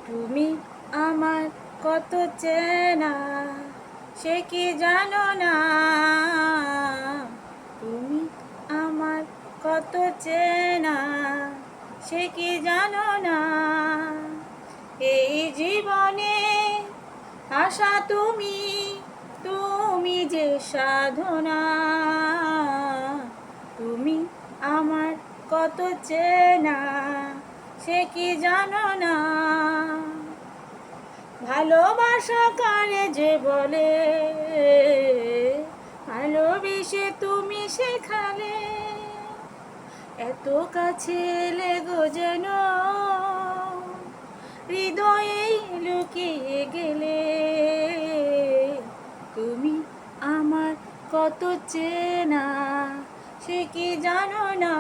তুমি আমার কত চেনা সে কি জানো না। তুমি আমার কত চেনা সে কি জানো না। এই জীবনে আশা তুমি, তুমি যে সাধনা। তুমি আমার কত চেনা সে কি জানো না। ভালোবাসা কারে যে বলে, ভালোবেসে তুমি শেখালে। এত কাছে এলে গো যেন হৃদয়ে লুকিয়ে গেলে। তুমি আমার কত চেনা সে কি জানো না।